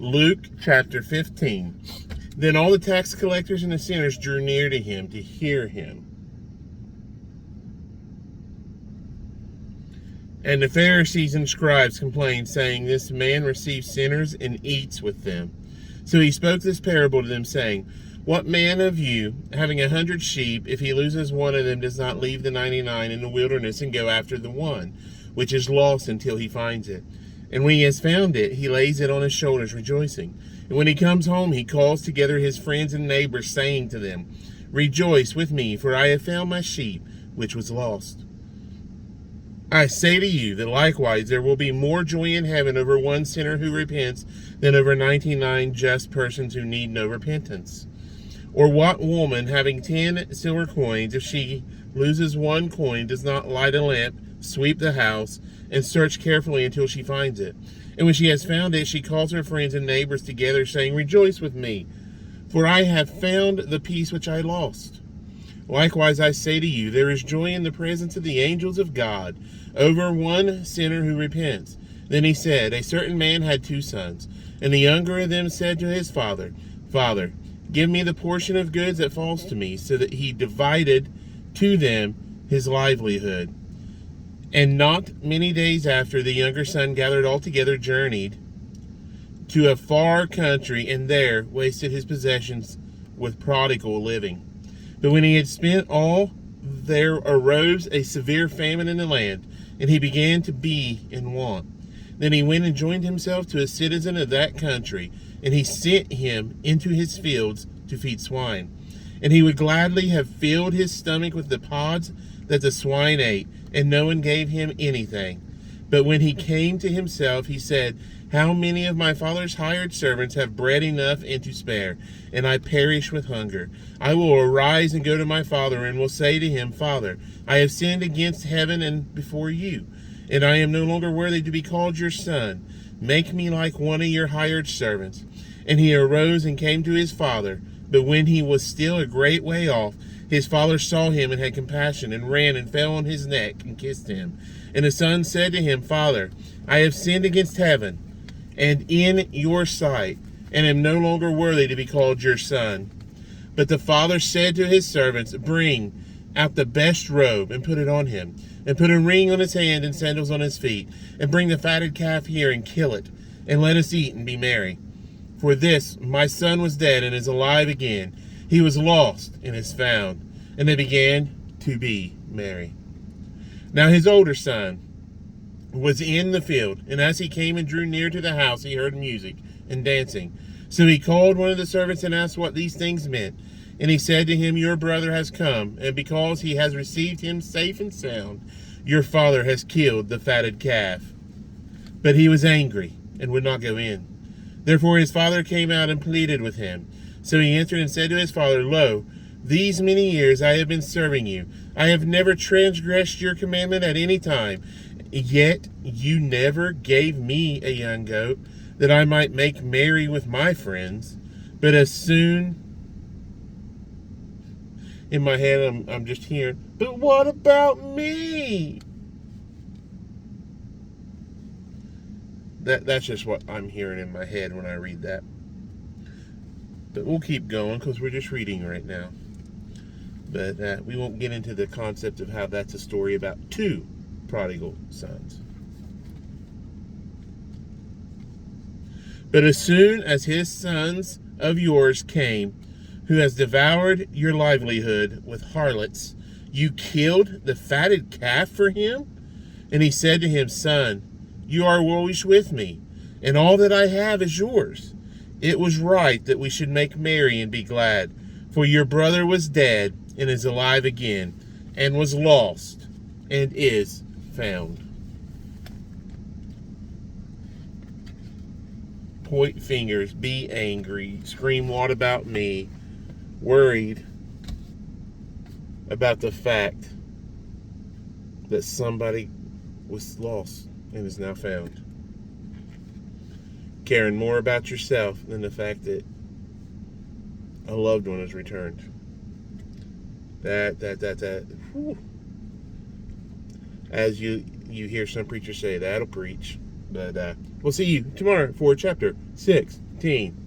Luke chapter 15. Then all the tax collectors and the sinners drew near to him to hear him. And the Pharisees and scribes complained, saying, This man receives sinners and eats with them. So he spoke this parable to them, saying, What man of you, having 100 sheep, if he loses one of them, does not leave the 99 in the wilderness and go after the one, which is lost, until he finds it? And when he has found it, he lays it on his shoulders, rejoicing. And when he comes home, he calls together his friends and neighbors, saying to them, Rejoice with me, for I have found my sheep, which was lost. I say to you that likewise there will be more joy in heaven over one sinner who repents than over 99 just persons who need no repentance. Or what woman, having 10 silver coins, if she loses one coin, does not light a lamp, sweep the house, and search carefully until she finds it? And when she has found it, she calls her friends and neighbors together, saying, Rejoice with me, for I have found the piece which I lost. Likewise, I say to you, there is joy in the presence of the angels of God over one sinner who repents. Then he said, A certain man had 2 sons, and the younger of them said to his father, Father, give me the portion of goods that falls to me, so that he divided to them his livelihood. And not many days after, the younger son gathered all together, journeyed to a far country, and there wasted his possessions with prodigal living. But when he had spent all, there arose a severe famine in the land, and he began to be in want. Then he went and joined himself to a citizen of that country, and he sent him into his fields to feed swine. And he would gladly have filled his stomach with the pods that the swine ate, and no one gave him anything. But when he came to himself, he said, How many of my father's hired servants have bread enough and to spare, and I perish with hunger? I will arise and go to my father, and will say to him, Father, I have sinned against heaven and before you, and I am no longer worthy to be called your son. Make me like one of your hired servants. And he arose and came to his father. But when he was still a great way off, his father saw him and had compassion, and ran and fell on his neck and kissed him. And the son said to him, Father, I have sinned against heaven and in your sight, and am no longer worthy to be called your son. But the father said to his servants, Bring out the best robe and put it on him, and put a ring on his hand and sandals on his feet, and bring the fatted calf here and kill it, and let us eat and be merry. For this my son was dead and is alive again. He was lost and is found. And they began to be merry. Now his older son was in the field, and as he came and drew near to the house, he heard music and dancing. So he called one of the servants and asked what these things meant. And he said to him, Your brother has come, and because he has received him safe and sound, your father has killed the fatted calf. But he was angry and would not go in. Therefore his father came out and pleaded with him. So he answered and said to his father, Lo, these many years I have been serving you. I have never transgressed your commandment at any time. Yet you never gave me a young goat, that I might make merry with my friends. But as soon... In my head, I'm just hearing, But what about me? That's just what I'm hearing in my head when I read that. But we'll keep going because we're just reading right now. But we won't get into the concept of how that's a story about 2 prodigal sons. But as soon as his sons of yours came, who has devoured your livelihood with harlots, you killed the fatted calf for him? And he said to him, Son, you are always with me, and all that I have is yours. It was right that we should make merry and be glad, for your brother was dead and is alive again, and was lost and is found. Point fingers, be angry, scream, what about me? Worried about the fact that somebody was lost and is now found. Caring more about yourself than the fact that a loved one has returned. That. Whew. As you hear some preachers say, that'll preach. But we'll see you tomorrow for chapter 16. 19.